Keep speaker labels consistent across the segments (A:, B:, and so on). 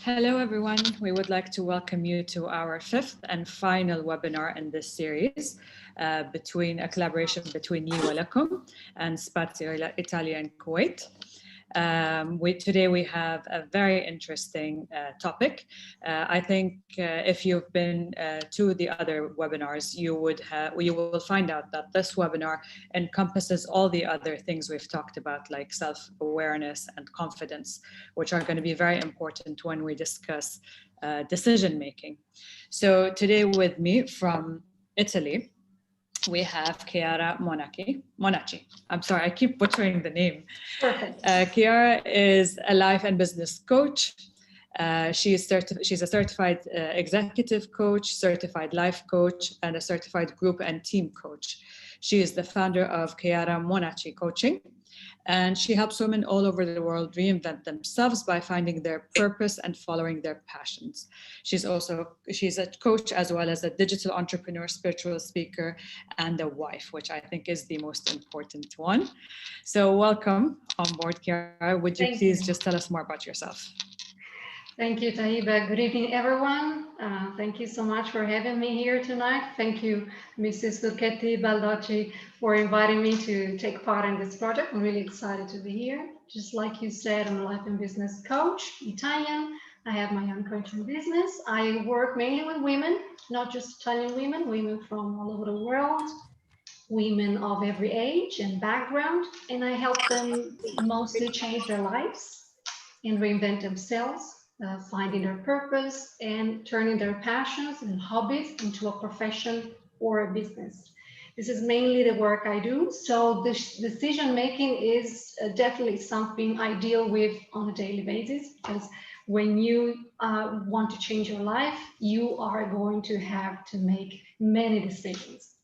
A: Hello, everyone. We would like to welcome you to our fifth and final webinar in this series, a collaboration between WEPIK and Spazio Italia and Kuwait. Today we have a very interesting topic. I think if you've been to the other webinars, you will find out that this webinar encompasses all the other things we've talked about, like self-awareness and confidence, which are going to be very important when we discuss decision-making. So today with me from Italy, we have Chiara Monaci. I'm sorry, I keep butchering the name.
B: Perfect.
A: Chiara is a life and business coach. She's a certified executive coach, certified life coach, and a certified group and team coach. She is the founder of Chiara Monaci Coaching, and she helps women all over the world reinvent themselves by finding their purpose and following their passions. She's a coach as well as a digital entrepreneur, spiritual speaker, and a wife, which I think is the most important one. So welcome on board, Chiara. Would you please just tell us more about yourself?
B: Thank you, Tahiba. Good evening, everyone. Thank you so much for having me here tonight. Thank you, Mrs. Turchetti Baldocci, for inviting me to take part in this project. I'm really excited to be here. Just like you said, I'm a life and business coach, Italian. I have my own coaching business. I work mainly with women, not just Italian women, women from all over the world, women of every age and background, and I help them mostly change their lives and reinvent themselves. Finding their purpose and turning their passions and hobbies into a profession or a business. This is mainly the work I do. So this decision making is definitely something I deal with on a daily basis, because when you want to change your life, you are going to have to make many decisions.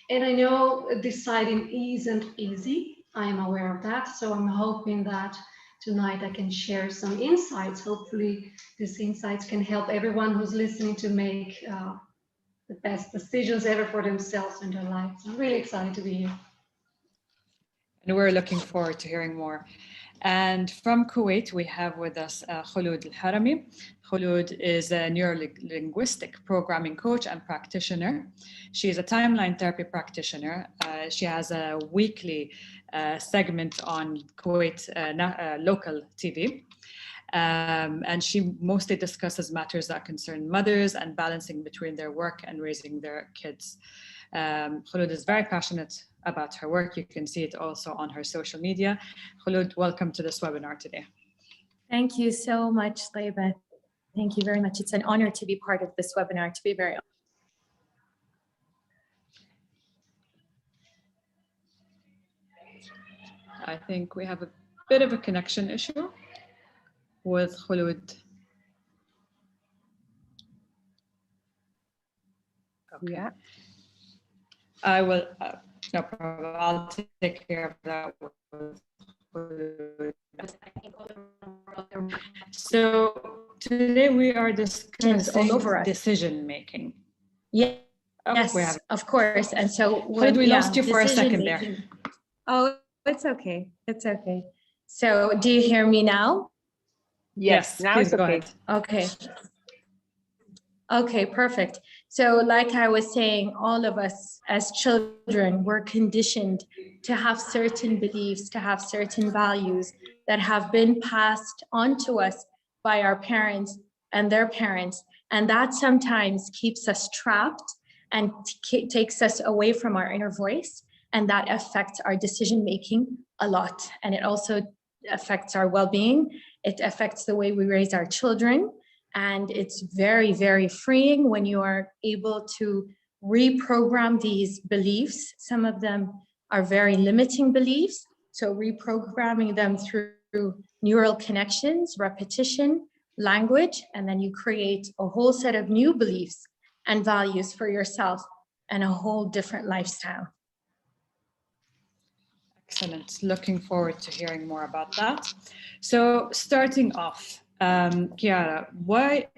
B: And I know deciding isn't easy. I am aware of that. So I'm hoping that tonight I can share some insights. Hopefully these insights can help everyone who's listening to make the best decisions ever for themselves in their lives. I'm really excited to be here.
A: And we're looking forward to hearing more. And from Kuwait, we have with us Khulud Al-Harami. Khulud is a neuro-linguistic programming coach and practitioner. She is a timeline therapy practitioner. She has a weekly segment on Kuwait local TV. And she mostly discusses matters that concern mothers and balancing between their work and raising their kids. Khulud is very passionate about her work. You can see it also on her social media. Khulud, welcome to this webinar today.
C: Thank you so much, Taiba. Thank you very much. It's an honor to be part of this webinar, to be very honest.
A: I think we have a bit of a connection issue with Khulud. Okay.
C: Yeah.
A: I will, no problem. I'll take care of that with Khulud. So today we are discussing decision making.
C: Yeah. Yes, of course. And so
A: we lost you for a second there.
C: Oh, it's okay. It's okay. So do you hear me now?
A: Yes, now it's okay.
C: Okay. Okay, perfect. So like I was saying, all of us as children were conditioned to have certain beliefs, to have certain values that have been passed on to us by our parents and their parents. And that sometimes keeps us trapped and takes us away from our inner voice. And that affects our decision-making a lot. And it also affects our well-being. It affects the way we raise our children. And it's very, very freeing when you are able to reprogram these beliefs. Some of them are very limiting beliefs. So reprogramming them through neural connections, repetition, language, and then you create a whole set of new beliefs and values for yourself and a whole different lifestyle.
A: Excellent. Looking forward to hearing more about that. So starting off, Chiara, why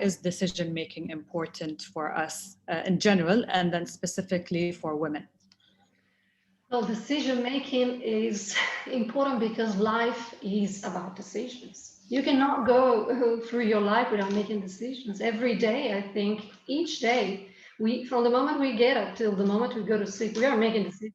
A: is decision making important for us in general, and then specifically for women?
B: Well, decision making is important because life is about decisions. You cannot go through your life without making decisions. Every day, I think, each day, from the moment we get up till the moment we go to sleep, we are making decisions.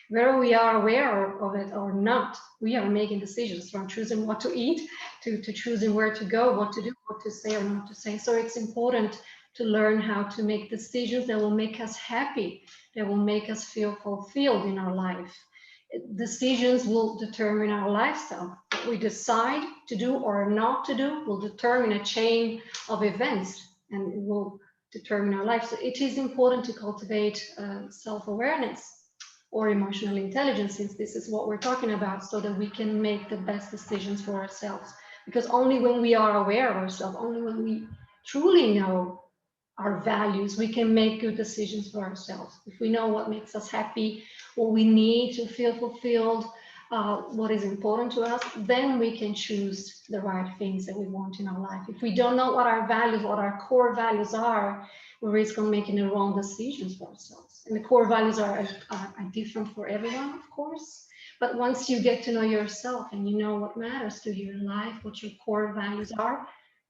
B: Whether we are aware of it or not, we are making decisions, from choosing what to eat to choosing where to go, what to do, what to say or not to say. So it's important to learn how to make decisions that will make us happy, that will make us feel fulfilled in our life. Decisions will determine our lifestyle. What we decide to do or not to do will determine a chain of events, and it will determine our life. So it is important to cultivate self-awareness or emotional intelligence, since this is what we're talking about, so that we can make the best decisions for ourselves. Because only when we are aware of ourselves, only when we truly know our values, we can make good decisions for ourselves. If we know what makes us happy, what we need to feel fulfilled, what is important to us, then we can choose the right things that we want in our life. If we don't know what our values, what our core values are, we risk on making the wrong decisions for ourselves. And the core values are different for everyone, of course. But once you get to know yourself and you know what matters to you in life, what your core values are,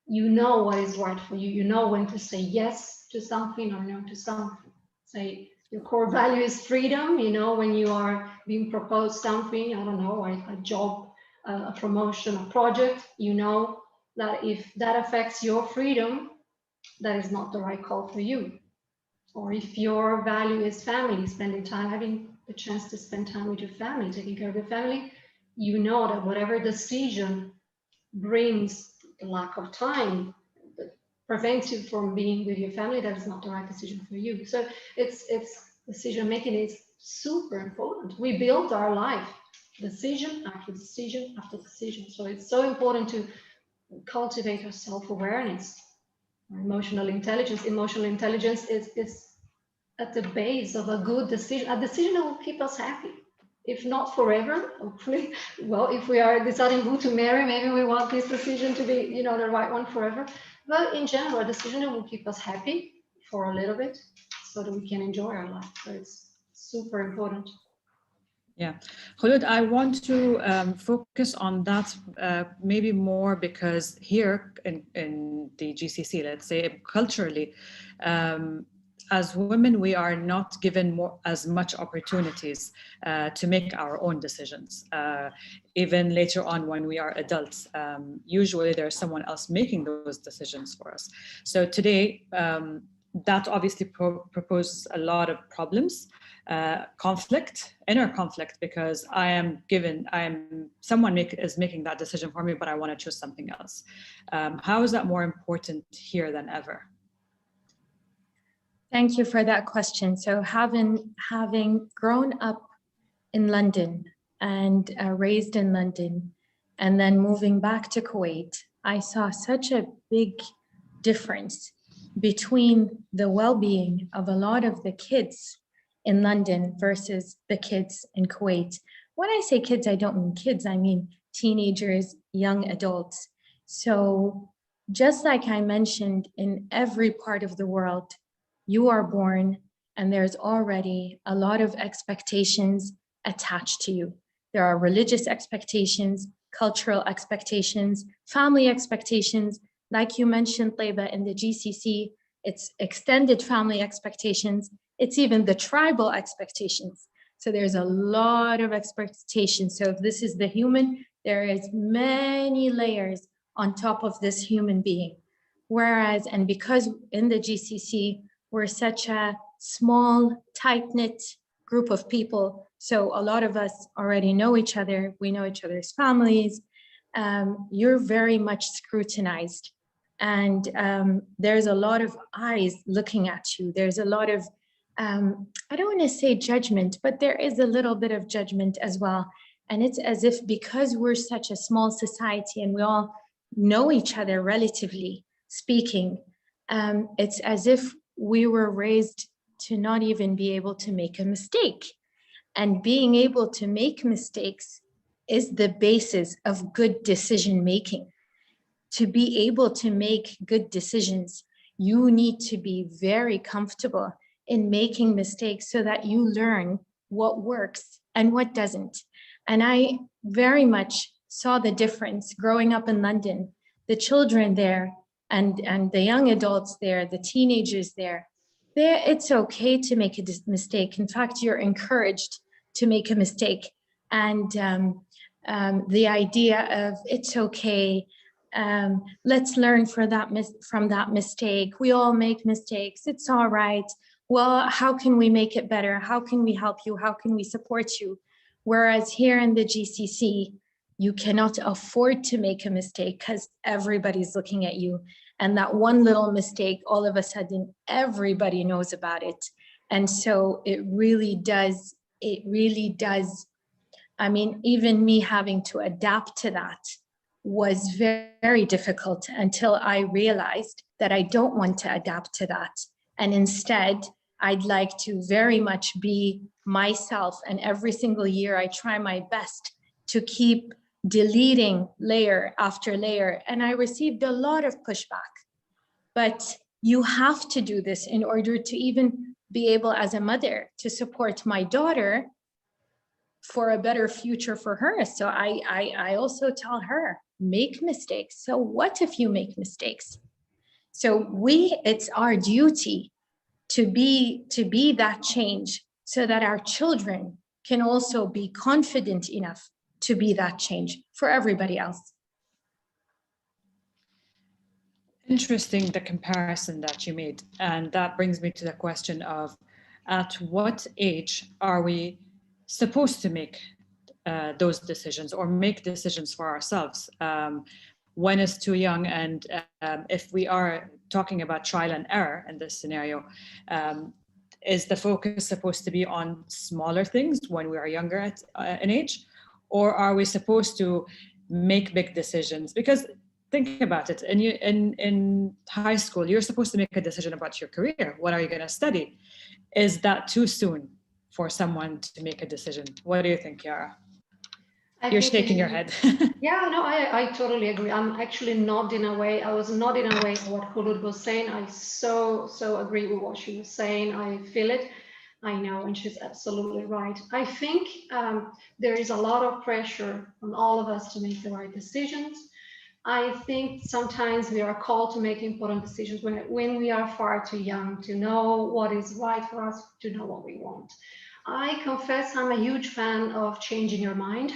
B: you know what is right for you. You know when to say yes to something or no to something. Say your core value is freedom. You know when you are being proposed something, I don't know, a job, a promotion, a project, you know that if that affects your freedom, that is not the right call for you. Or if your value is family, spending time, having the chance to spend time with your family, taking care of your family, you know that whatever decision brings the lack of time, that prevents you from being with your family, that is not the right decision for you. So it's decision making is super important. We build our life decision after decision after decision. So it's so important to cultivate our self-awareness, our emotional intelligence. Emotional intelligence is at the base of a good decision, a decision that will keep us happy. If not forever, hopefully. Well, if we are deciding who to marry, maybe we want this decision to be, you know, the right one forever. But in general, a decision that will keep us happy for a little bit so that we can enjoy our life. So it's super important.
A: Yeah, Khulud, I want to focus on that maybe more because here in the GCC, let's say culturally, as women, we are not given as much opportunities to make our own decisions. Even later on when we are adults, usually there's someone else making those decisions for us. So today, that obviously proposes a lot of problems. Conflict, inner conflict, because someone is making that decision for me, but I want to choose something else. How is that more important here than ever?
C: Thank you for that question. So having grown up in London and raised in London, and then moving back to Kuwait, I saw such a big difference between the well-being of a lot of the kids in London versus the kids in Kuwait. When I say kids, I don't mean kids, I mean teenagers, young adults. So just like I mentioned, in every part of the world, you are born and there's already a lot of expectations attached to you. There are religious expectations, cultural expectations, family expectations. Like you mentioned, Leyba, in the GCC, it's extended family expectations. It's even the tribal expectations. So there's a lot of expectations. So if this is the human, there is many layers on top of this human being. Whereas, and because in the GCC, we're such a small, tight-knit group of people, so a lot of us already know each other. We know each other's families. You're very much scrutinized. And there's a lot of eyes looking at you. There's a lot of, I don't want to say judgment, but there is a little bit of judgment as well. And it's as if because we're such a small society and we all know each other relatively speaking, it's as if we were raised to not even be able to make a mistake. And being able to make mistakes is the basis of good decision making. To be able to make good decisions, you need to be very comfortable in making mistakes so that you learn what works and what doesn't. And I very much saw the difference growing up in London, the children there and the young adults there, the teenagers there, it's okay to make a mistake. In fact, you're encouraged to make a mistake. And the idea of it's okay, let's learn from that mistake. We all make mistakes, it's all right. Well, how can we make it better? How can we help you? How can we support you? Whereas here in the GCC, you cannot afford to make a mistake because everybody's looking at you. And that one little mistake, all of a sudden, everybody knows about it. And so it really does. I mean, even me having to adapt to that was very, very difficult until I realized that I don't want to adapt to that. And instead, I'd like to very much be myself. And every single year, I try my best to keep deleting layer after layer. And I received a lot of pushback. But you have to do this in order to even be able, as a mother, to support my daughter for a better future for her. So I also tell her, make mistakes. So what if you make mistakes? So it's our duty to be that change so that our children can also be confident enough to be that change for everybody else.
A: Interesting, the comparison that you made. And that brings me to the question of, at what age are we supposed to make those decisions or make decisions for ourselves? When is too young? And if we are talking about trial and error in this scenario, is the focus supposed to be on smaller things when we are younger in age? Or are we supposed to make big decisions? Because think about it, in high school, you're supposed to make a decision about your career. What are you going to study? Is that too soon for someone to make a decision? What do you think, Chiara? You're shaking your head.
B: Yeah, no, I totally agree. I'm actually nodding away. I was nodding away at what Khulud was saying. I so agree with what she was saying. I feel it. I know, and she's absolutely right. I think there is a lot of pressure on all of us to make the right decisions. I think sometimes we are called to make important decisions when we are far too young to know what is right for us, to know what we want. I confess I'm a huge fan of changing your mind.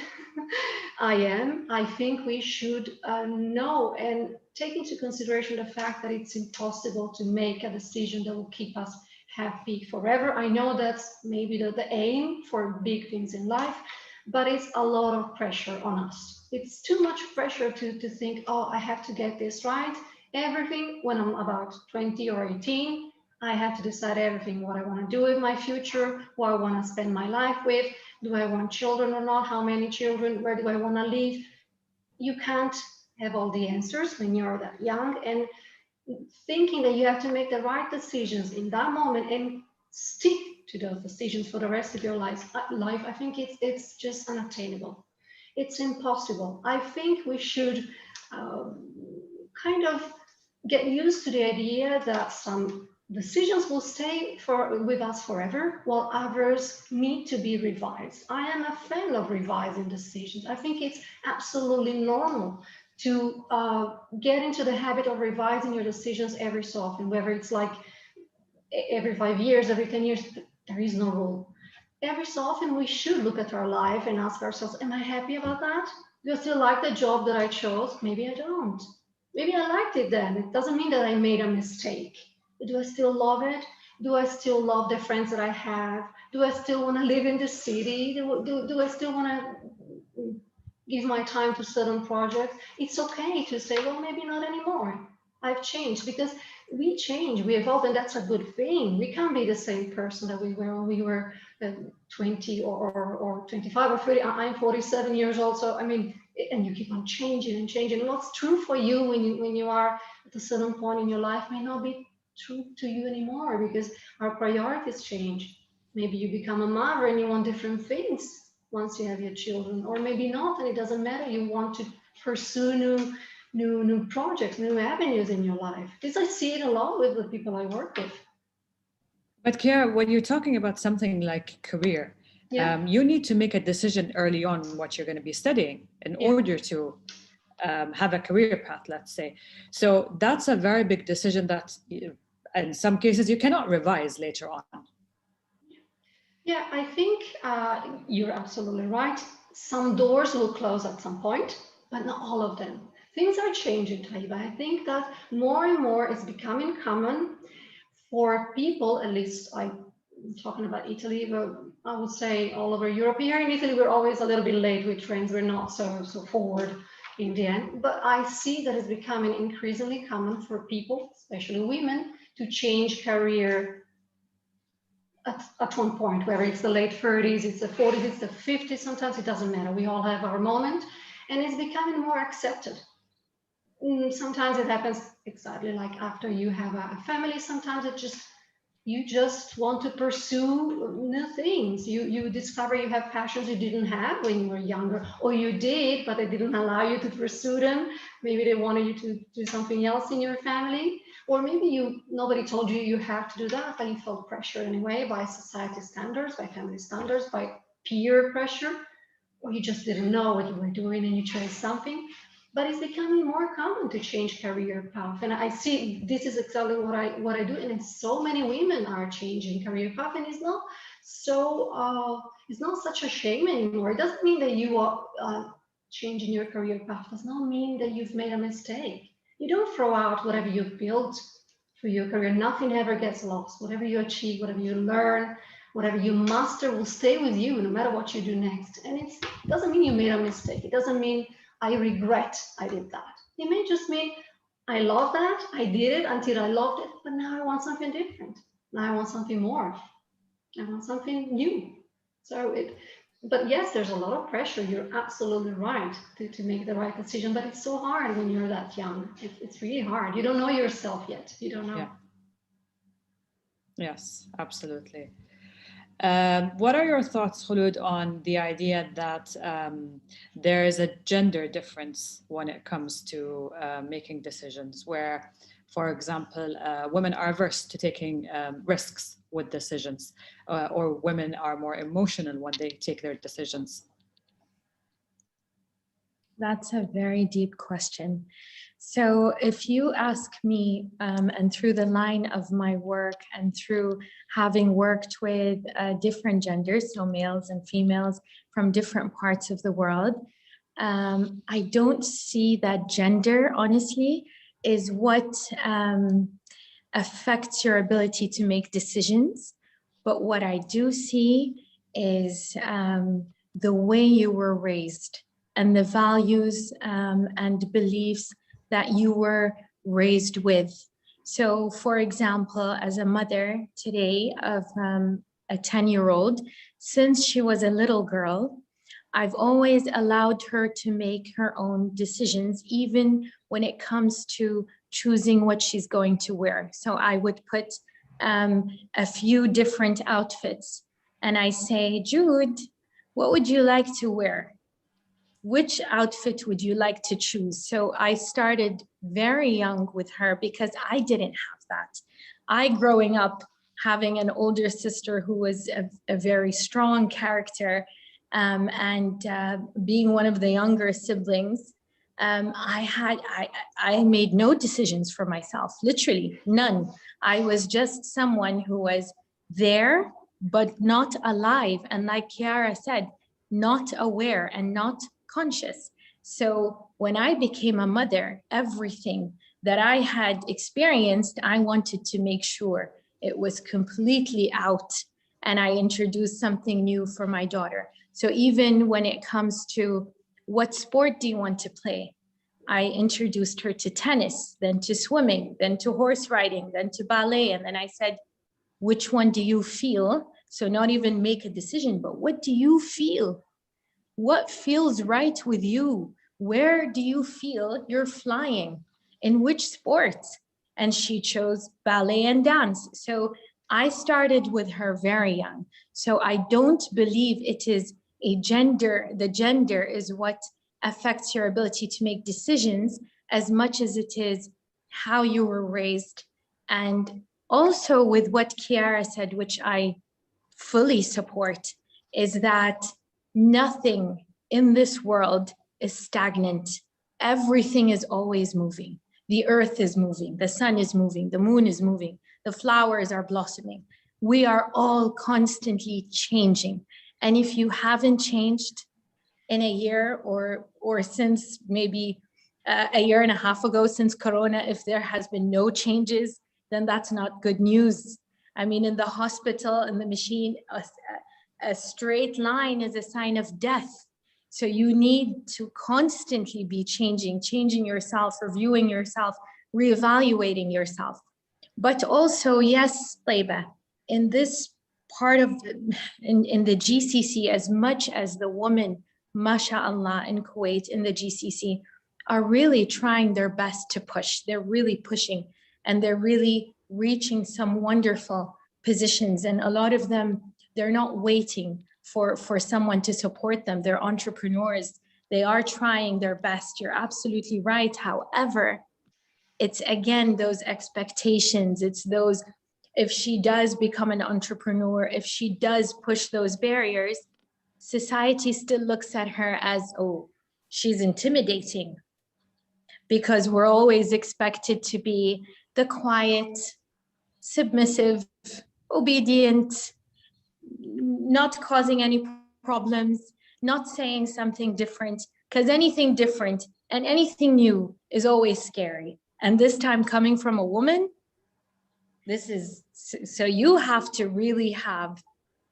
B: I am. I think we should know and take into consideration the fact that it's impossible to make a decision that will keep us happy forever. I know that's maybe the aim for big things in life, but it's a lot of pressure on us. It's too much pressure to think, oh, I have to get this right. Everything when I'm about 20 or 18, I have to decide everything, what I want to do with my future, who I want to spend my life with, do I want children or not, how many children, where do I want to live? You can't have all the answers when you're that young, and thinking that you have to make the right decisions in that moment and stick to those decisions for the rest of your life, I think it's just unattainable. It's impossible. I think we should kind of get used to the idea that some decisions will stay with us forever, while others need to be revised. I am a fan of revising decisions. I think it's absolutely normal to get into the habit of revising your decisions every so often, whether it's like every 5 years, every 10 years, there is no rule. Every so often we should look at our life and ask ourselves, am I happy about that? Do I still like the job that I chose? Maybe I don't. Maybe I liked it then. It doesn't mean that I made a mistake. Do I still love it? Do I still love the friends that I have? Do I still want to live in the city? Do I still want to give my time to certain projects? It's okay to say, well, maybe not anymore. I've changed, because we change, we evolve, and that's a good thing. We can't be the same person that we were when we were 20 or 25 or 30. I'm 47 years old, so I mean, and you keep on changing and changing. What's true for you when you are at a certain point in your life may not be true to you anymore, because our priorities change. Maybe you become a mother and you want different things once you have your children, or maybe not, and it doesn't matter. You want to pursue new projects, new avenues in your life. Because I see it a lot with the people I work with.
A: But Chiara, when you're talking about something like career,
B: Yeah.
A: You need to make a decision early on what you're going to be studying in order to have a career path, let's say. So that's a very big decision that in some cases you cannot revise later on.
B: Yeah, I think you're absolutely right. Some doors will close at some point, but not all of them. Things are changing, Taiba. I think that more and more is becoming common for people, at least I'm talking about Italy, but I would say all over Europe. Here in Italy, we're always a little bit late with trends. We're not so forward in the end. But I see that it's becoming increasingly common for people, especially women, to change career at one point, whether it's the late 30s, it's the 40s, it's the 50s, sometimes it doesn't matter. We all have our moment, and it's becoming more accepted. Sometimes it happens exactly like after you have a family. Sometimes you just want to pursue new things. You discover you have passions you didn't have when you were younger, or you did, but they didn't allow you to pursue them. Maybe they wanted you to do something else in your family. Or maybe nobody told you you have to do that, but you felt pressure anyway by society standards, by family standards, by peer pressure, or you just didn't know what you were doing and you chose something. But it's becoming more common to change career path. And I see this is exactly what I do. And so many women are changing career path, and it's not such a shame anymore. It doesn't mean that you are changing your career path. It does not mean that you've made a mistake. You don't throw out whatever you've built for your career. Nothing ever gets lost. Whatever you achieve, whatever you learn, whatever you master will stay with you no matter what you do next. And it doesn't mean you made a mistake. It doesn't mean I regret I did that. It may just mean I love that. I did it until I loved it, but now I want something different. Now I want something more. I want something new. But yes, there's a lot of pressure. You're absolutely right to make the right decision, but it's so hard when you're that young. It's really hard. You don't know yourself yet. You don't know.
A: Yeah. Yes, absolutely. What are your thoughts, Khulud, on the idea that there is a gender difference when it comes to making decisions, where, for example, women are averse to taking risks with decisions, or women are more emotional when they take their decisions?
C: That's a very deep question. So if you ask me, and through the line of my work and through having worked with different genders, so males and females from different parts of the world, I don't see that gender, honestly, is what affects your ability to make decisions. But what I do see is the way you were raised and the values and beliefs that you were raised with. So for example, as a mother today of a 10-year-old, since she was a little girl, I've always allowed her to make her own decisions, even when it comes to choosing what she's going to wear. So I would put a few different outfits and I say, Jude, what would you like to wear? Which outfit would you like to choose? So I started very young with her because I didn't have that. I, growing up, having an older sister who was a very strong character, and being one of the younger siblings, I made no decisions for myself, literally none. I was just someone who was there, but not alive. And like Chiara said, not aware and not conscious. So when I became a mother, everything that I had experienced, I wanted to make sure it was completely out, and I introduced something new for my daughter. So even when it comes to what sport do you want to play, I introduced her to tennis, then to swimming, then to horse riding, then to ballet. And then I said, which one do you feel? So not even make a decision, but what do you feel? What feels right with you? Where do you feel you're flying? In which sports? And she chose ballet and dance. So I started with her very young. So I don't believe it is a gender. The gender is what affects your ability to make decisions as much as it is how you were raised. And also with what Chiara said, which I fully support, is that nothing in this world is stagnant. Everything is always moving. The earth is moving, the sun is moving, the moon is moving, the flowers are blossoming. We are all constantly changing. And if you haven't changed in a year or since maybe a year and a half ago, since Corona, if there has been no changes, then that's not good news. I mean, in the hospital, in the machine, a straight line is a sign of death. So you need to constantly be changing yourself, reviewing yourself, reevaluating yourself. But also, yes, Taiba, in this part of in the GCC, as much as the women, mashallah, in Kuwait, in the GCC, are really trying their best to push. They're really pushing, and they're really reaching some wonderful positions. And a lot of them, they're not waiting for someone to support them. They're entrepreneurs. They are trying their best. You're absolutely right. However, it's again, those expectations. It's those, if she does become an entrepreneur, if she does push those barriers, society still looks at her as, oh, she's intimidating, because we're always expected to be the quiet, submissive, obedient, not causing any problems, not saying something different, because anything different and anything new is always scary. And this time coming from a woman, this is, so you have to really have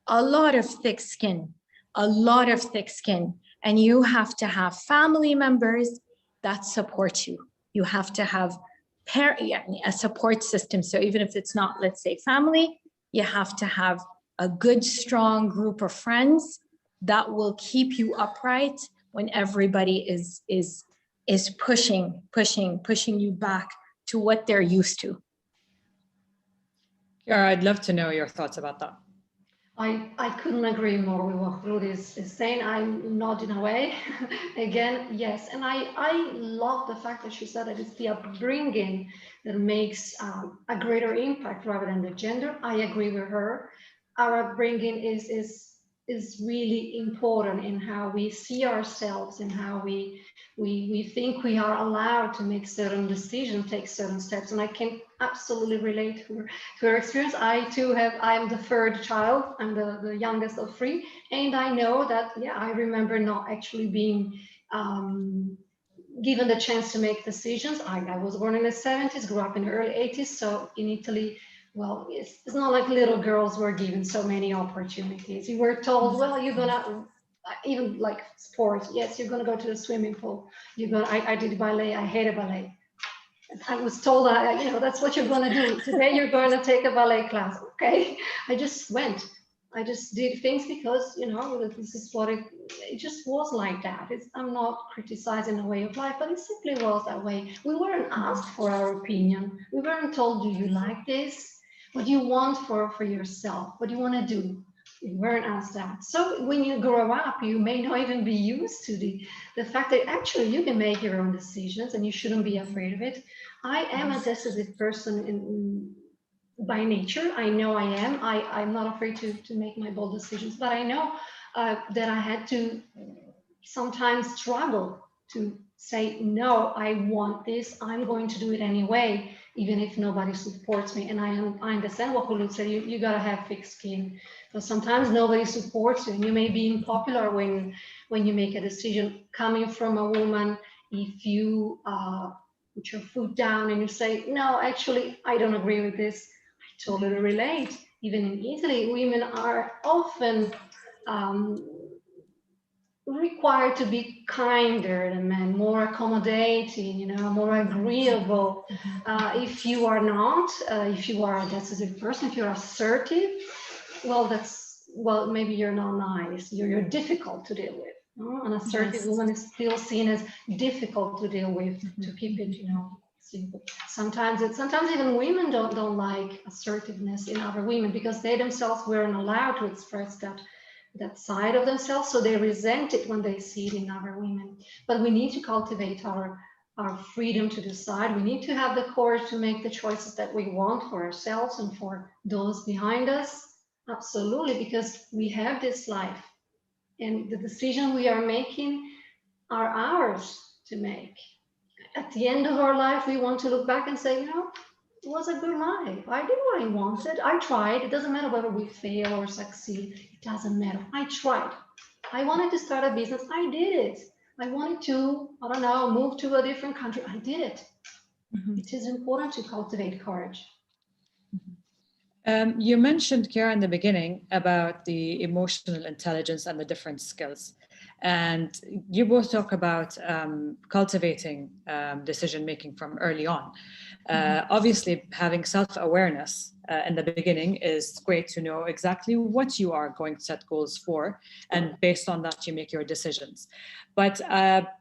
C: a lot of thick skin, and you have to have family members that support you. You have to have a support system. So even if it's not, let's say, family, you have to have a good, strong group of friends that will keep you upright when everybody is pushing you back to what they're used to.
A: Chiara, I'd love to know your thoughts about that.
B: I couldn't agree more with what Ruth is saying. I'm nodding away. Again, yes. And I love the fact that she said that it's the upbringing that makes a greater impact rather than the gender. I agree with her. Our upbringing is really important in how we see ourselves and how we think we are allowed to make certain decisions, take certain steps. And I can absolutely relate to her experience. I'm the third child. I'm the youngest of three. And I know that, yeah, I remember not actually being given the chance to make decisions. I was born in the 70s, grew up in the early 80s. So in Italy, well, it's not like little girls were given so many opportunities. You were told, well, you're gonna, even like sports, yes, you're gonna go to the swimming pool. I did ballet, I hated ballet. I was told, that's what you're gonna do. Today you're going to take a ballet class. Okay, I just went. I just did things because, this is what it just was like that. I'm not criticizing the way of life, but it simply was that way. We weren't asked for our opinion. We weren't told, do you like this? What do you want for yourself? What do you want to do? We weren't asked that. So when you grow up, you may not even be used to the fact that actually you can make your own decisions and you shouldn't be afraid of it. I am a decisive person by nature. I know I am. I'm not afraid to make my bold decisions, but I know that I had to sometimes struggle to say, no, I want this. I'm going to do it anyway, even if nobody supports me. And I understand what Hulu said, you got to have thick skin. Because sometimes nobody supports you, and you may be unpopular when you make a decision. Coming from a woman, if you put your foot down and you say, no, actually, I don't agree with this, I totally relate. Even in Italy, women are often required to be kinder than men, more accommodating, more agreeable. If you are not, if you are a decisive person, if you're assertive, well, maybe you're not nice. You're difficult to deal with. An assertive woman is still seen as difficult to deal with. To keep it, simple. Sometimes even women don't like assertiveness in other women because they themselves weren't allowed to express that side of themselves, so they resent it when they see it in other women. But we need to cultivate our freedom to decide. We need to have the courage to make the choices that we want for ourselves and for those behind us. Absolutely, because we have this life. And the decision we are making are ours to make. At the end of our life, we want to look back and say, it was a good life. I did what I wanted. I tried. It doesn't matter whether we fail or succeed. It doesn't matter. I tried. I wanted to start a business. I did it. I wanted to, I don't know, move to a different country. I did it. It is important to cultivate courage.
A: You mentioned, Chiara, in the beginning about the emotional intelligence and the different skills. And you both talk about cultivating decision-making from early on. Obviously, having self-awareness in the beginning is great to know exactly what you are going to set goals for. And based on that, you make your decisions. But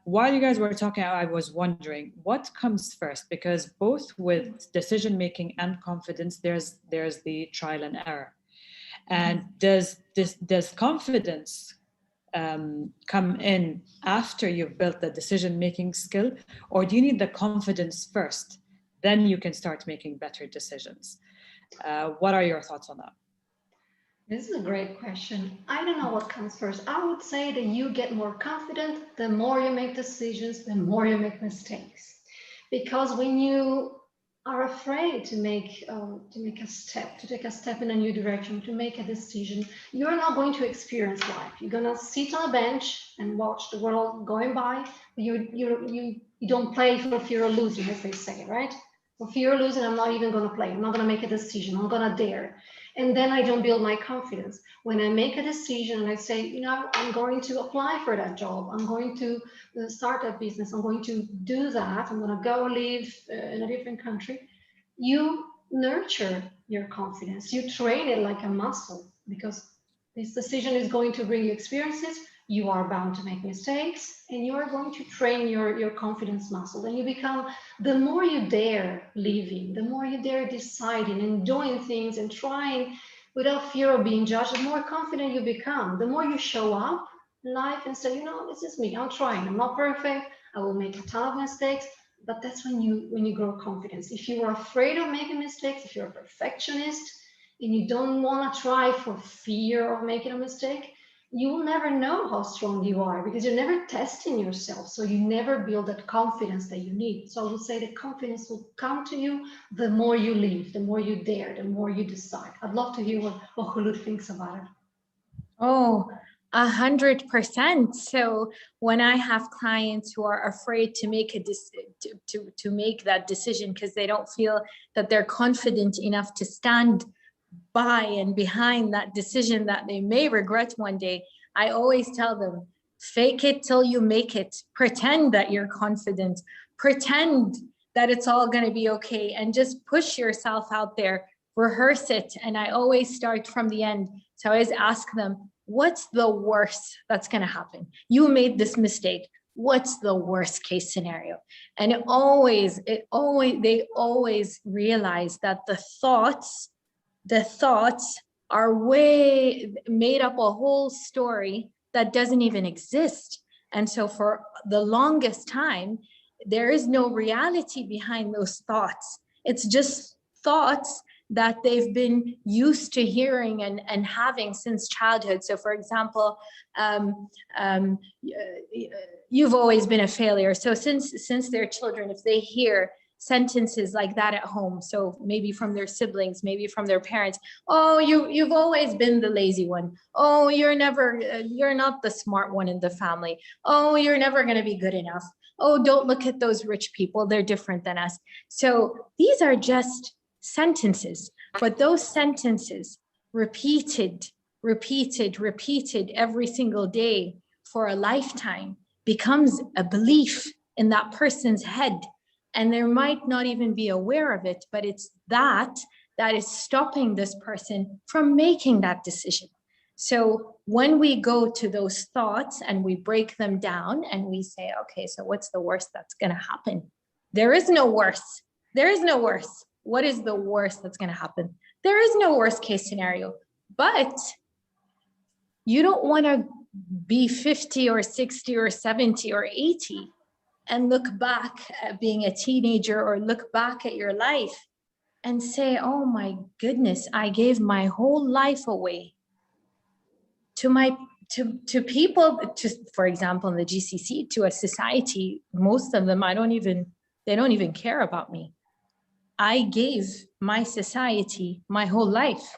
A: while you guys were talking, I was wondering what comes first, because both with decision-making and confidence, there's the trial and error. And does confidence come in after you've built the decision-making skill, or do you need the confidence first? Then you can start making better decisions. What are your thoughts on that?
B: This is a great question. I don't know what comes first. I would say that you get more confident, the more you make decisions, the more you make mistakes. Because when you are afraid to take a step in a new direction, to make a decision, you're not going to experience life. You're gonna sit on a bench and watch the world going by. You don't play for fear of losing, as they say, right? For fear of losing, I'm not even gonna play. I'm not gonna make a decision. I'm gonna dare. And then I don't build my confidence. When I make a decision and I say, I'm going to apply for that job, I'm going to start a business, I'm going to do that, I'm going to go live in a different country, you nurture your confidence. You train it like a muscle, because this decision is going to bring you experiences. You are bound to make mistakes, and you are going to train your confidence muscle. And you become, the more you dare living, the more you dare deciding and doing things and trying without fear of being judged, the more confident you become. The more you show up in life and say, this is me, I'm trying, I'm not perfect, I will make a ton of mistakes, but that's when you grow confidence. If you are afraid of making mistakes, if you're a perfectionist and you don't want to try for fear of making a mistake, you will never know how strong you are, because you're never testing yourself. So you never build that confidence that you need. So I would say the confidence will come to you the more you live, the more you dare, the more you decide. I'd love to hear what Khulud thinks about it.
C: Oh, 100%. So when I have clients who are afraid to make to make that decision because they don't feel that they're confident enough to stand by and behind that decision that they may regret one day, I always tell them, fake it till you make it. Pretend that you're confident. Pretend that it's all going to be okay, and just push yourself out there. Rehearse it. And I always start from the end. So I always ask them, what's the worst that's going to happen? You made this mistake. What's the worst case scenario? And they always realize that the thoughts are way made up a whole story that doesn't even exist. And so for the longest time, there is no reality behind those thoughts. It's just thoughts that they've been used to hearing and having since childhood. So for example, you've always been a failure. So since they're children, if they hear sentences like that at home, so maybe from their siblings, maybe from their parents, oh, you've always been the lazy one. Oh, you're not the smart one in the family. Oh, you're never going to be good enough. Oh, don't look at those rich people. They're different than us. So these are just sentences, but those sentences repeated every single day for a lifetime becomes a belief in that person's head. And they might not even be aware of it, but it's that is stopping this person from making that decision. So when we go to those thoughts and we break them down and we say, okay, so what's the worst that's going to happen? There is no worse. There is no worse. What is the worst that's going to happen? There is no worst case scenario, but you don't want to be 50 or 60 or 70 or 80 and look back at being a teenager, or look back at your life and say, oh my goodness, I gave my whole life away to to people, for example, in the GCC, to a society, most of them, they don't even care about me. I gave my society my whole life.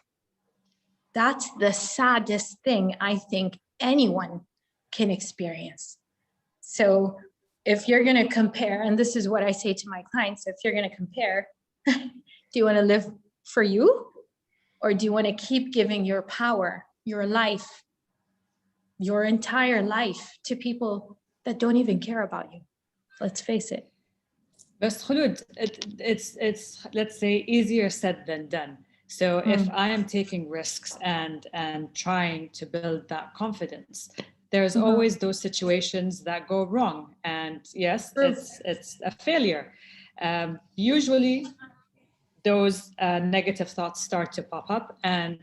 C: That's the saddest thing I think anyone can experience. So if you're going to compare, and this is what I say to my clients, if you're going to compare, do you want to live for you? Or do you want to keep giving your power, your life, your entire life to people that don't even care about you? Let's face it.
A: Bas Khulud, it's let's say easier said than done. So if I am taking risks and trying to build that confidence, there's always those situations that go wrong. And yes, it's a failure. Usually those negative thoughts start to pop up. And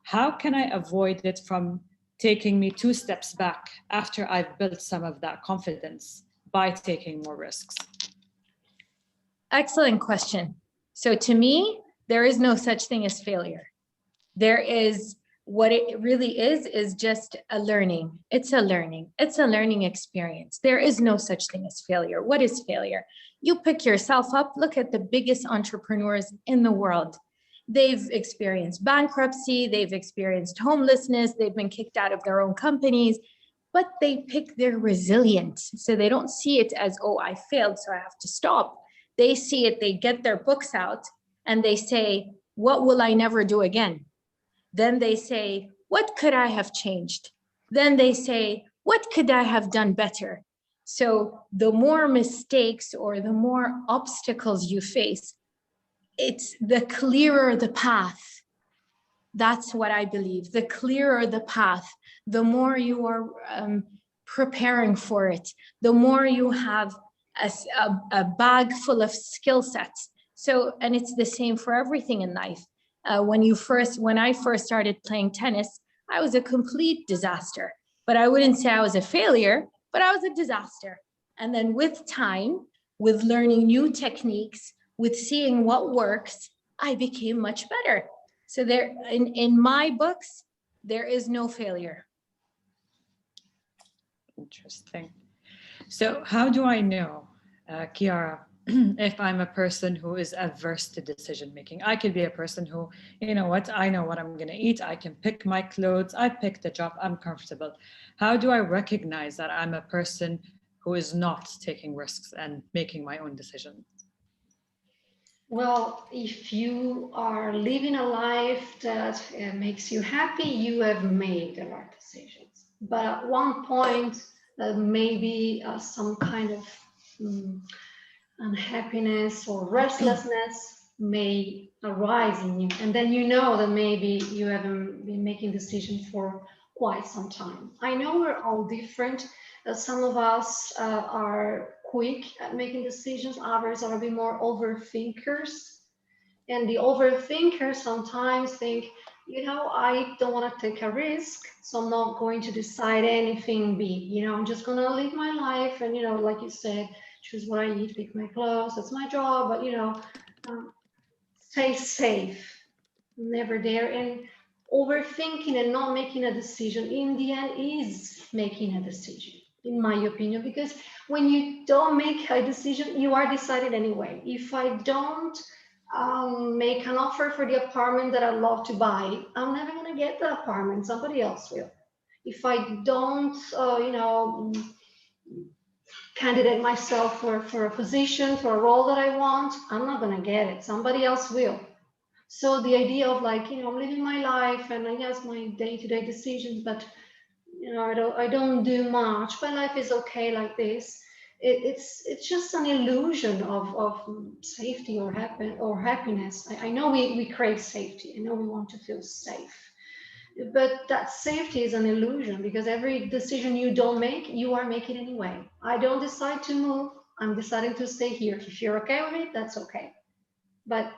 A: how can I avoid it from taking me 2 steps back after I've built some of that confidence by taking more risks?
C: Excellent question. So to me, there is no such thing as failure. There is, what it really is just a learning. It's a learning. It's a learning experience. There is no such thing as failure. What is failure? You pick yourself up. Look at the biggest entrepreneurs in the world. They've experienced bankruptcy. They've experienced homelessness. They've been kicked out of their own companies, but they pick their resilience. So they don't see it as, oh, I failed, so I have to stop. They see it, they get their books out and they say, what will I never do again? Then they say, what could I have changed? Then they say, what could I have done better? So the more mistakes or the more obstacles you face, it's the clearer the path. That's what I believe. The clearer the path, the more you are preparing for it, the more you have a bag full of skill sets. So, and it's the same for everything in life. When I first started playing tennis, I was a complete disaster, but I wouldn't say I was a failure, but I was a disaster. And then with time, with learning new techniques, with seeing what works, I became much better. So there, in my books, there is no failure.
A: Interesting. So how do I know, Kiara, if I'm a person who is averse to decision making? I could be a person who, you know what, I know what I'm going to eat. I can pick my clothes. I pick the job. I'm comfortable. How do I recognize that I'm a person who is not taking risks and making my own decisions?
B: Well, if you are living a life that makes you happy, you have made the right decisions. But at one point, maybe some kind of unhappiness or restlessness may arise in you. And then you know that maybe you haven't been making decisions for quite some time. I know we're all different. Some of us are quick at making decisions. Others are a bit more overthinkers. And the overthinkers sometimes think, you know, I don't want to take a risk, so I'm not going to decide anything big. You know, I'm just going to live my life and, you know, like you said, choose what I eat, pick my clothes, that's my job, but, you know, stay safe, never there. And overthinking and not making a decision in the end is making a decision, in my opinion, because when you don't make a decision, you are decided anyway. If I don't make an offer for the apartment that I love to buy, I'm never going to get the apartment, somebody else will. If I don't, you know, candidate myself for a position, for a role that I want, I'm not going to get it, somebody else will. So the idea of like, you know, I'm living my life and I guess my day-to-day decisions, but, you know, I don't do much, my life is okay like this. It's just an illusion of safety or happiness. I know we crave safety. I know we want to feel safe, but that safety is an illusion because every decision you don't make, you are making anyway. I don't decide to move. I'm deciding to stay here. If you're okay with it, that's okay. But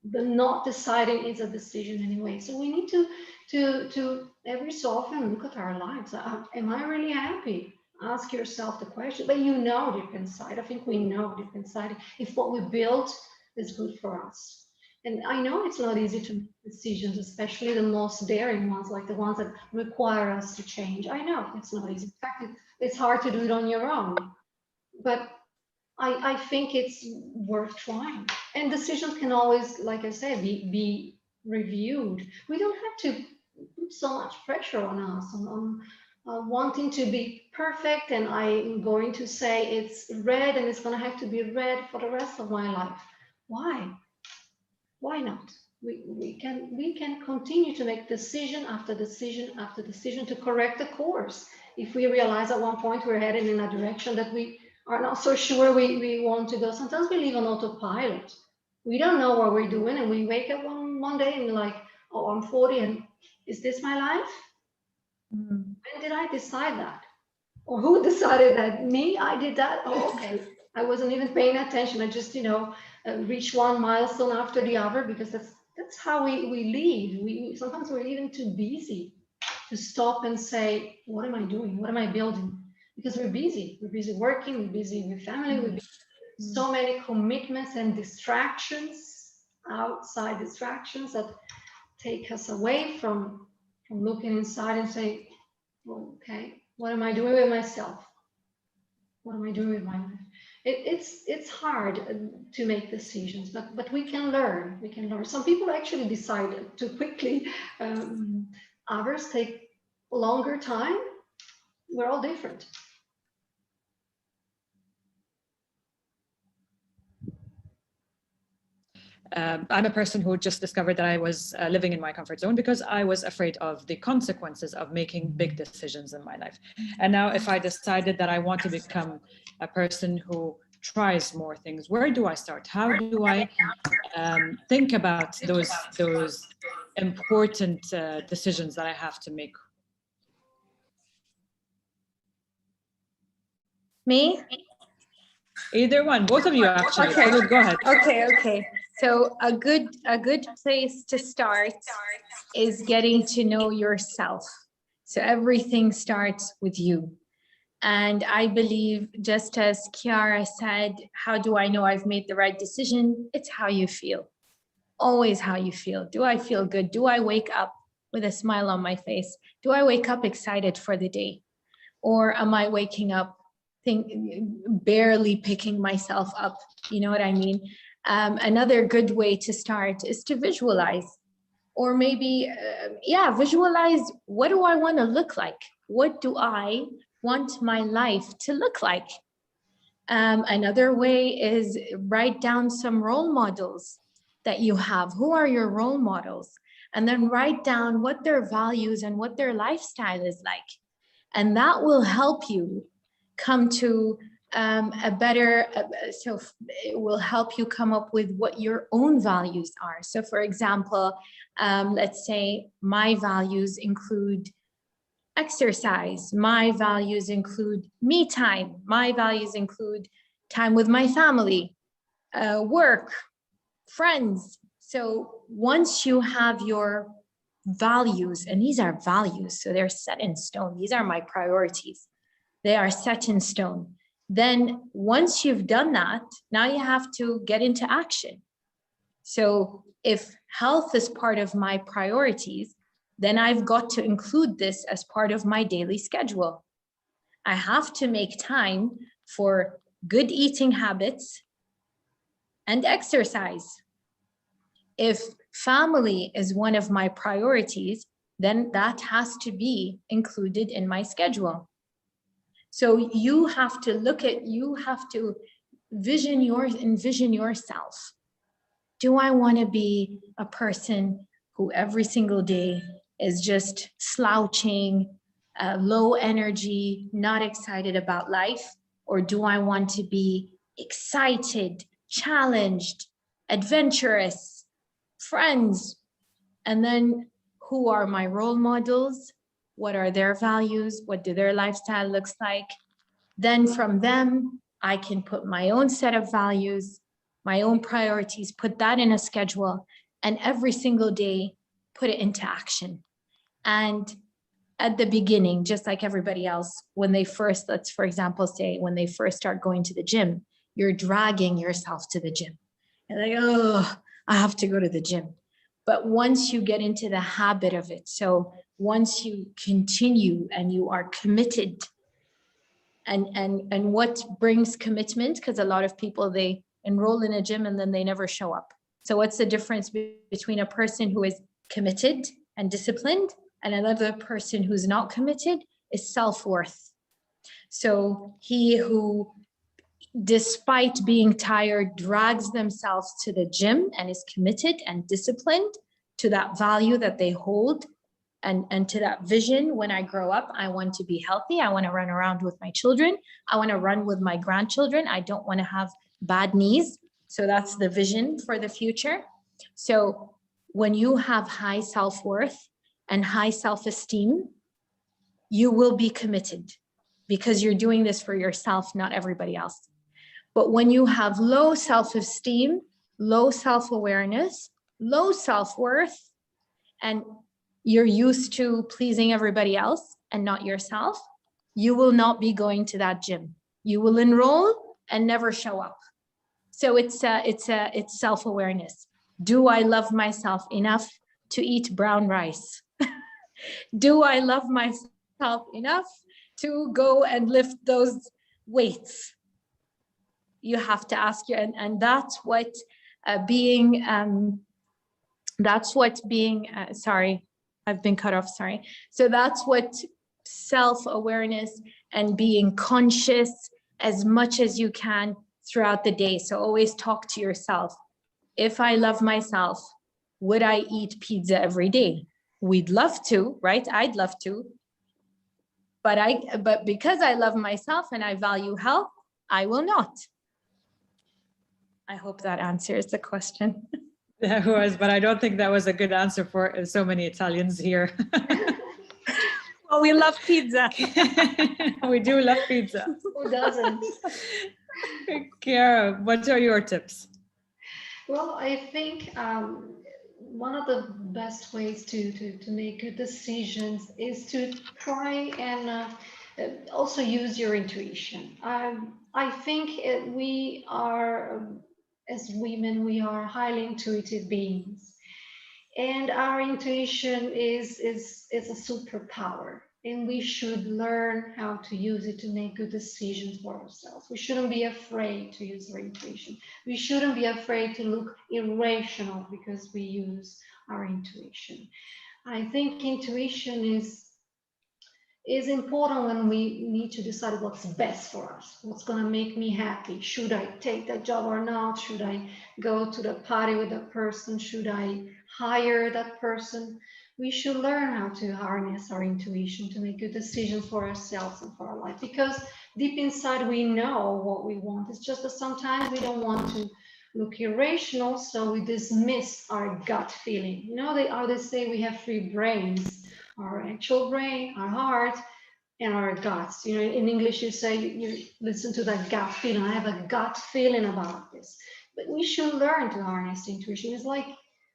B: the not deciding is a decision anyway. So we need to every so often look at our lives. Am I really happy? Ask yourself the question, but you know deep inside, I think we know deep inside if what we built is good for us. And I know it's not easy to make decisions, especially the most daring ones, like the ones that require us to change. I know it's not easy. In fact, it's hard to do it on your own. But I think it's worth trying. And decisions can always, like I said, be reviewed. We don't have to put so much pressure on us, on wanting to be perfect. And I'm going to say it's red and it's going to have to be red for the rest of my life. Why? Why not? We can continue to make decision after decision after decision to correct the course. If we realize at one point we're headed in a direction that we are not so sure we want to go, sometimes we leave on autopilot. We don't know what we're doing, and we wake up one day and we're like, oh, I'm 40 and is this my life? When did I decide that? Or who decided that? Me? I did that? Oh, okay. I wasn't even paying attention. I just, reach one milestone after the other, because that's how we lead. We sometimes we're even too busy to stop and say, what am I doing? What am I building? Because we're busy. We're busy working. We're busy with family. We're busy with so many commitments and distractions, outside distractions that take us away from looking inside and say, well, okay, what am I doing with myself? What am I doing with my life? It's hard to make decisions, but we can learn. We can learn. Some people actually decide too quickly. Others take longer time. We're all different.
A: I'm a person who just discovered that I was living in my comfort zone because I was afraid of the consequences of making big decisions in my life. And now if I decided that I want to become a person who tries more things, where do I start? How do I think about those important decisions that I have to make?
C: Me?
A: Either one, both of you actually.
C: Okay.
A: Go ahead.
C: Okay. So a good place to start is getting to know yourself. So everything starts with you. And I believe, just as Chiara said, how do I know I've made the right decision? It's how you feel. Always how you feel. Do I feel good? Do I wake up with a smile on my face? Do I wake up excited for the day? Or am I waking up barely picking myself up? You know what I mean? Another good way to start is to visualize, or maybe, visualize, what do I want to look like? What do I want my life to look like? Another way is write down some role models that you have. Who are your role models? And then write down what their values and what their lifestyle is like. And that will help you come to so it will help you come up with what your own values are. So for example, let's say my values include exercise. My values include me time. My values include time with my family, work, friends. So once you have your values, and these are values, so they're set in stone. These are my priorities. They are set in stone. Then once you've done that, now you have to get into action. So if health is part of my priorities, then I've got to include this as part of my daily schedule. I have to make time for good eating habits and exercise. If family is one of my priorities, then that has to be included in my schedule. So you have to envision yourself. Do I want to be a person who every single day is just slouching, low energy, not excited about life? Or do I want to be excited, challenged, adventurous, friends? And then who are my role models? What are their values? What do their lifestyle looks like? Then from them, I can put my own set of values, my own priorities, put that in a schedule, and every single day, put it into action. And at the beginning, just like everybody else, when they first, let's for example say, when they first start going to the gym, you're dragging yourself to the gym. You're like, oh, I have to go to the gym. But once you get into the habit of it, so once you continue and you are committed, and what brings commitment, because a lot of people, they enroll in a gym and then they never show up. So what's the difference between a person who is committed and disciplined and another person who's not committed? Is self-worth. So he who, despite being tired, drags themselves to the gym and is committed and disciplined to that value that they hold, and to that vision. When I grow up, I want to be healthy. I want to run around with my children. I want to run with my grandchildren. I don't want to have bad knees. So that's the vision for the future. So when you have high self-worth and high self-esteem, you will be committed because you're doing this for yourself, not everybody else. But when you have low self-esteem, low self-awareness, low self-worth, and you're used to pleasing everybody else and not yourself, you will not be going to that gym. You will enroll and never show up. So it's self-awareness. Do I love myself enough to eat brown rice? Do I love myself enough to go and lift those weights? You have to ask you, and that's what being, sorry, I've been cut off, sorry. So that's what self-awareness and being conscious as much as you can throughout the day. So always talk to yourself. If I love myself, would I eat pizza every day? We'd love to, right? I'd love to. But because I love myself and I value health, I will not. I hope that answers the question.
A: That was, but I don't think that was a good answer for so many Italians here.
C: Well, we love pizza.
A: We do love pizza.
B: Who doesn't?
A: Chiara, what are your tips?
B: Well, I think one of the best ways to make good decisions is to try and also use your intuition. I think we are, as women, we are highly intuitive beings, and our intuition is a superpower, and we should learn how to use it to make good decisions for ourselves. We shouldn't be afraid to use our intuition. We shouldn't be afraid to look irrational because we use our intuition. I think intuition is important when we need to decide what's best for us, what's going to make me happy. Should I take that job or not? Should I go to the party with that person? Should I hire that person? We should learn how to harness our intuition to make good decisions for ourselves and for our life, because deep inside we know what we want. It's just that sometimes we don't want to look irrational, so we dismiss our gut feeling. You know, they say we have three brains: our actual brain, our heart, and our guts. You know, in English, you say you listen to that gut feeling. I have a gut feeling about this. But we should learn to harness intuition. It's like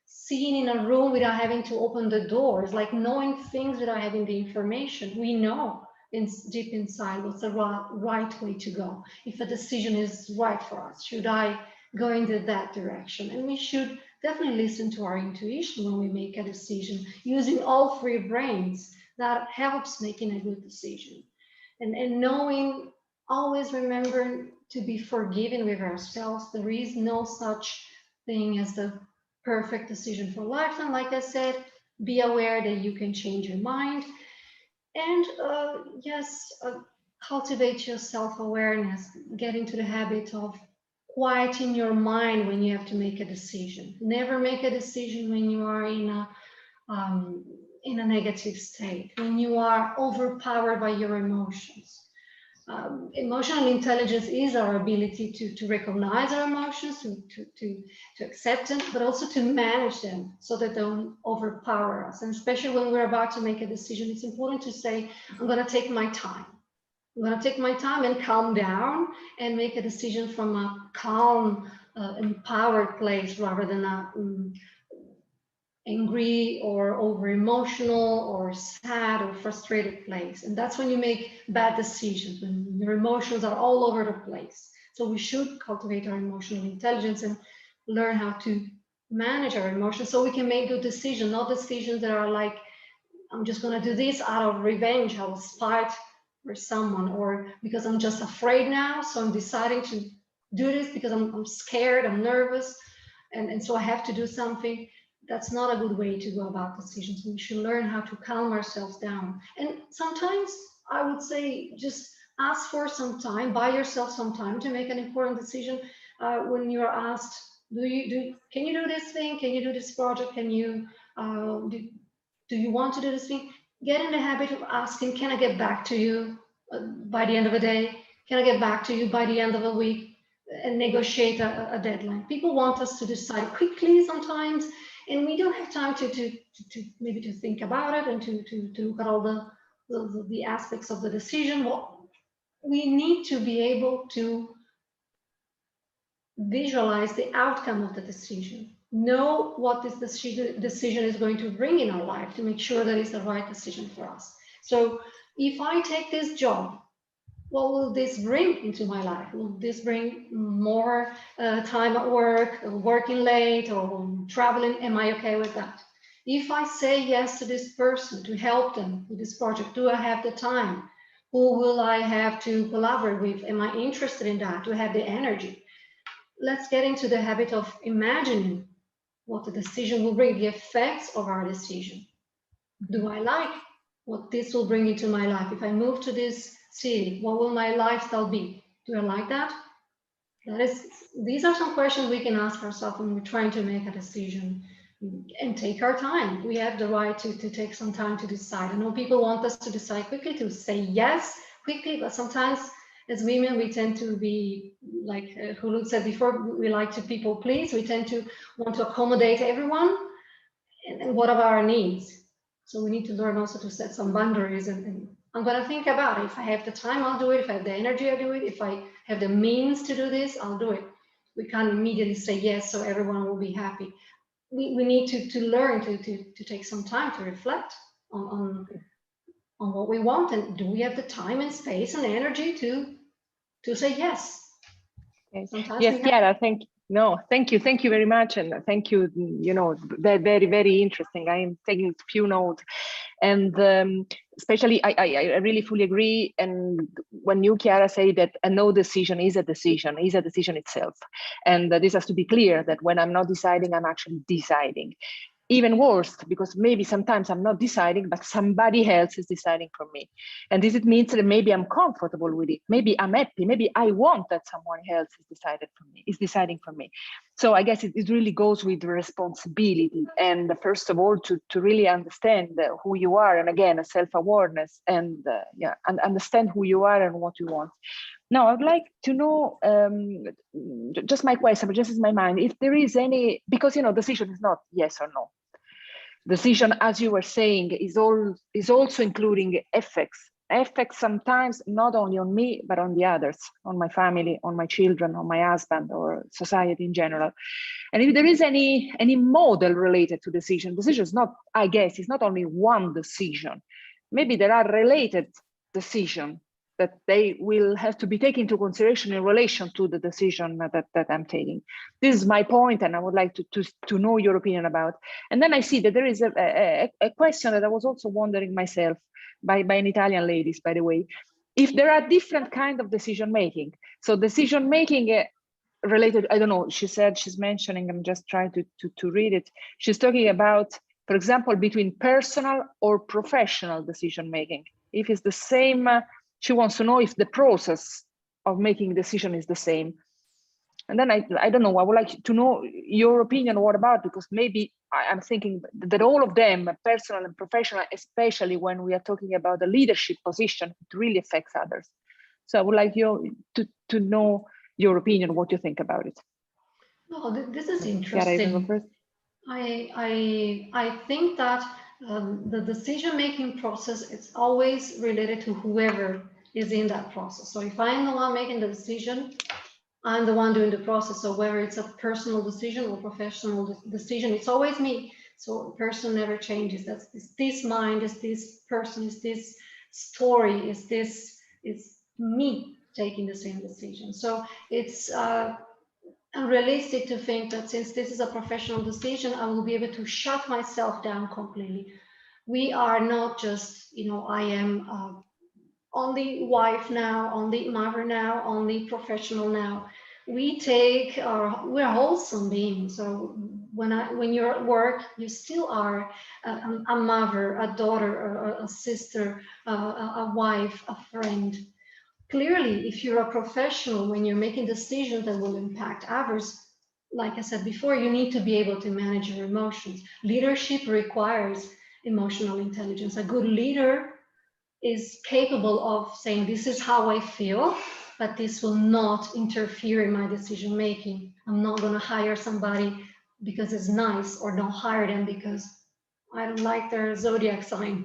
B: seeing in a room without having to open the door. It's like knowing things without having the information. We know deep inside what's the right way to go. If a decision is right for us, should I go into that direction? And we should definitely listen to our intuition when we make a decision, using all three brains. That helps making a good decision. And knowing, always remember to be forgiving with ourselves. There is no such thing as the perfect decision for life. And like I said, be aware that you can change your mind. And cultivate your self-awareness. Get into the habit of quieting your mind when you have to make a decision. Never make a decision when you are in a negative state, when you are overpowered by your emotions. Emotional intelligence is our ability to recognize our emotions, to accept them, but also to manage them so that they don't overpower us. And especially when we're about to make a decision, it's important to say, I'm going to take my time. I'm going to take my time and calm down and make a decision from a calm, empowered place rather than a angry or over emotional or sad or frustrated place. And that's when you make bad decisions, when your emotions are all over the place. So we should cultivate our emotional intelligence and learn how to manage our emotions so we can make good decisions, not decisions that are like, I'm just going to do this out of revenge, out of spite for someone, or because I'm just afraid now, so I'm deciding to do this because I'm scared, I'm nervous, and so I have to do something. That's not a good way to go about decisions. We should learn how to calm ourselves down. And sometimes I would say just ask for some time, buy yourself some time to make an important decision. When you're asked, can you do this thing? Can you do this project? Can you do you want to do this thing? Get in the habit of asking, can I get back to you by the end of the day? Can I get back to you by the end of the week? And negotiate a deadline. People want us to decide quickly sometimes, and we don't have time to maybe to think about it and to look at all the aspects of the decision. Well, we need to be able to visualize the outcome of the decision, know what this decision is going to bring in our life to make sure that it's the right decision for us. So if I take this job, what will this bring into my life? Will this bring more time at work, working late, or traveling? Am I okay with that? If I say yes to this person to help them with this project, do I have the time? Who will I have to collaborate with? Am I interested in that? Do I have the energy? Let's get into the habit of imagining what the decision will bring, the effects of our decision. Do I like what this will bring into my life? If I move to this city, what will my lifestyle be? Do I like that? These are some questions we can ask ourselves when we're trying to make a decision, and take our time. We have the right to take some time to decide. I know people want us to decide quickly, to say yes quickly, but sometimes as women, we tend to be, like Hulud said before, we like to people please. We tend to want to accommodate everyone. And what about our needs? So we need to learn also to set some boundaries, and I'm going to think about it. If I have the time, I'll do it. If I have the energy, I'll do it. If I have the means to do this, I'll do it. We can't immediately say yes so everyone will be happy. We need to learn to take some time to reflect on what we want, and do we have the time and space and energy to say yes?
D: Okay.
B: Sometimes
D: yes, Chiara, thank you very much, and thank you. You know, very, very interesting. I am taking a few notes, and especially I really fully agree. And when you, Chiara, say that a no decision is a decision itself, and this has to be clear that when I'm not deciding, I'm actually deciding. Even worse, because maybe sometimes I'm not deciding, but somebody else is deciding for me. And this means that maybe I'm comfortable with it. Maybe I'm happy. Maybe I want that someone else is deciding for me. So I guess it really goes with responsibility. And first of all, to really understand who you are. And again, a self-awareness, and understand who you are and what you want. Now, I'd like to know, just my question, but just in my mind, if there is any, because, you know, decision is not yes or no. Decision, as you were saying, is also including effects. Effects sometimes not only on me, but on the others, on my family, on my children, on my husband, or society in general. And if there is any model related to decision is not, I guess, it's not only one decision. Maybe there are related decisions that they will have to be taken into consideration in relation to the decision that I'm taking. This is my point, and I would like to know your opinion about. And then I see that there is a question that I was also wondering myself, by an Italian lady, by the way, if there are different kinds of decision making. So decision making related, I don't know, she said, she's mentioning, I'm just trying to read it. She's talking about, for example, between personal or professional decision making. If it's the same, she wants to know if the process of making decision is the same. And then I don't know, I would like to know your opinion, what about, because maybe I'm thinking that all of them, personal and professional, especially when we are talking about the leadership position, it really affects others. So I would like you to know your opinion, what you think about it.
B: Oh, this is interesting. I think that the decision-making process is always related to whoever is in that process. So if I'm the one making the decision, I'm the one doing the process. So whether it's a personal decision or professional decision, it's always me. So a person never changes. That's this mind, is this person, is this story, is me taking the same decision. So it's unrealistic to think that since this is a professional decision, I will be able to shut myself down completely. We are not just, I am only wife now, only mother now, only professional now. We're wholesome beings. So when you're at work, you still are a mother, a daughter, a sister, a wife, a friend. Clearly, if you're a professional, when you're making decisions that will impact others, like I said before, you need to be able to manage your emotions. Leadership requires emotional intelligence. A good leader is capable of saying, this is how I feel, but this will not interfere in my decision making. I'm not going to hire somebody because it's nice, or don't hire them because I don't like their zodiac sign.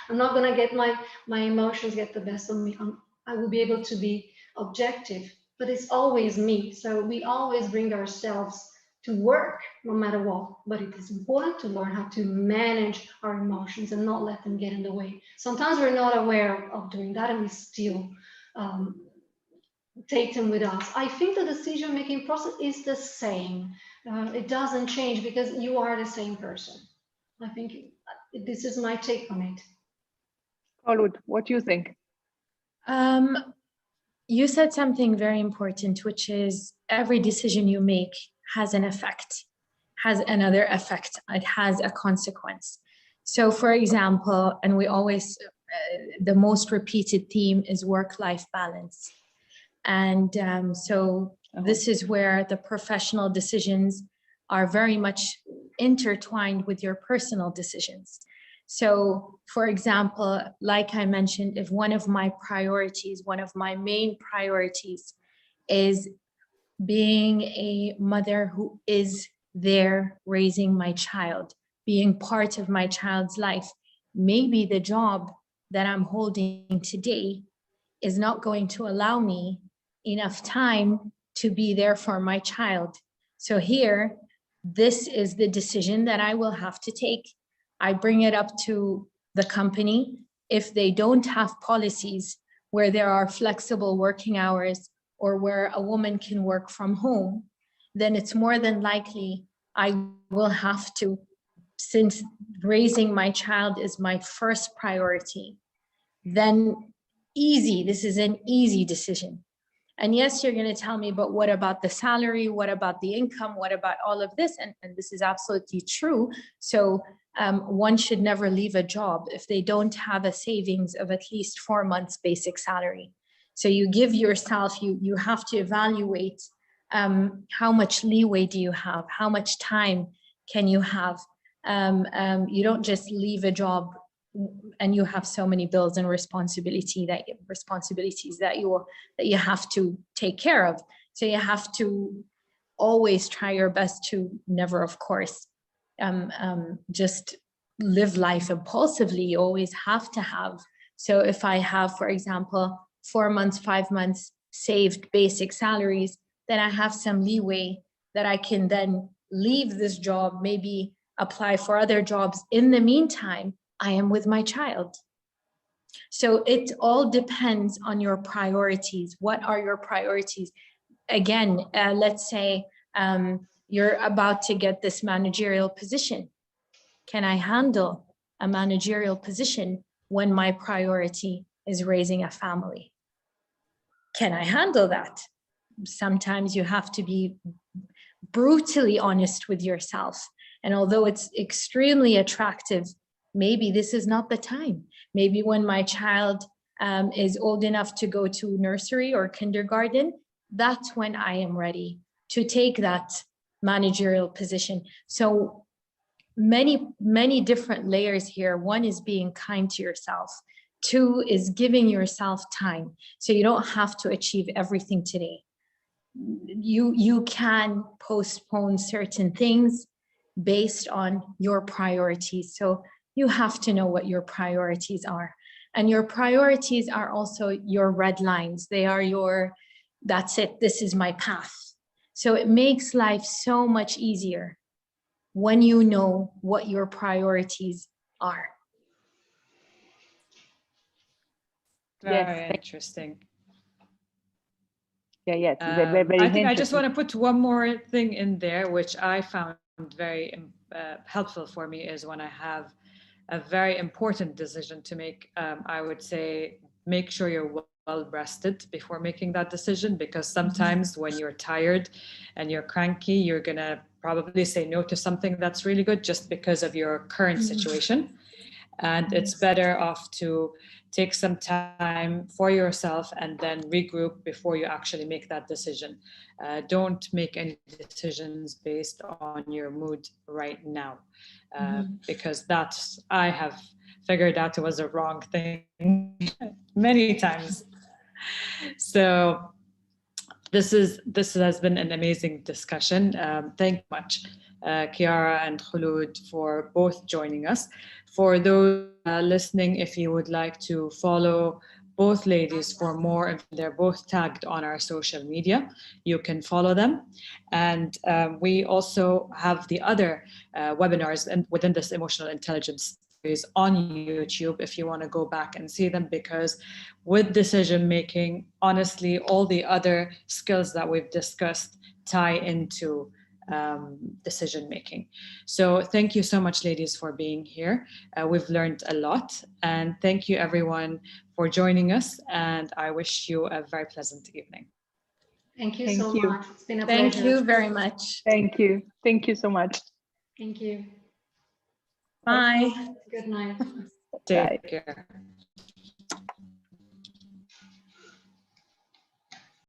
B: I'm not going to get my emotions get the best of me. I will be able to be objective, but it's always me. So we always bring ourselves to work no matter what, but it is important to learn how to manage our emotions and not let them get in the way. Sometimes we're not aware of doing that, and we still take them with us. I think the decision-making process is the same. It doesn't change because you are the same person. I think this is my take on it.
D: Olud, what do you think?
C: You said something very important, which is every decision you make has an effect, has another effect. It has a consequence. So for example, and we always, the most repeated theme is work-life balance. And this is where the professional decisions are very much intertwined with your personal decisions. So for example, like I mentioned, if one of my main priorities is being a mother who is there raising my child, being part of my child's life, maybe the job that I'm holding today is not going to allow me enough time to be there for my child. So here, this is the decision that I will have to take. I bring it up to the company. If they don't have policies where there are flexible working hours or where a woman can work from home, then it's more than likely I will have to, since raising my child is my first priority, then this is an easy decision. And yes, you're going to tell me, but what about the salary? What about the income? What about all of this? And this is absolutely true. So one should never leave a job if they don't have a savings of at least 4 months basic salary. So you give yourself, you have to evaluate how much leeway do you have? How much time can you have? You don't just leave a job and you have so many bills and responsibilities that you have to take care of. So you have to always try your best to never, of course, just live life impulsively. You always have to have. So if I have, for example, 4 months, 5 months saved basic salaries, then I have some leeway that I can then leave this job, maybe apply for other jobs. In the meantime, I am with my child. So it all depends on your priorities. What are your priorities? Again, let's say you're about to get this managerial position. Can I handle a managerial position when my priority is raising a family? Can I handle that? Sometimes you have to be brutally honest with yourself. And although it's extremely attractive, maybe this is not the time. Maybe when my child is old enough to go to nursery or kindergarten, that's when I am ready to take that managerial position. So many different layers here. One is being kind to yourself. 2 is giving yourself time. So you don't have to achieve everything today. You can postpone certain things based on your priorities. So you have to know what your priorities are. And your priorities are also your red lines. They are that's it, this is my path. So it makes life so much easier when you know what your priorities are.
A: Very interesting.
D: Yes, very, very
A: I think I just
D: interesting.
A: want to put one more thing in there, which I found very helpful for me, is when I have a very important decision to make, I would say, make sure you're well rested before making that decision, because sometimes when you're tired and you're cranky, you're going to probably say no to something that's really good just because of your current situation. And it's better off to take some time for yourself and then regroup before you actually make that decision. Don't make any decisions based on your mood right now, because I have figured out it was a wrong thing many times. So this has been an amazing discussion. Thank you much, Chiara and Khulud, for both joining us. For those listening, if you would like to follow both ladies for more, they're both tagged on our social media. You can follow them. And we also have the other webinars within this emotional intelligence series on YouTube if you want to go back and see them, because with decision making, honestly, all the other skills that we've discussed tie into decision making. So thank you so much, ladies, for being here. We've learned a lot, and thank you everyone for joining us, and I wish you a very pleasant evening.
B: Thank you so much. It's been a
C: Thank
B: pleasure.
C: you very much.
D: Thank you. Thank you so much.
B: Thank you.
C: Bye.
B: Good night.
A: Take care.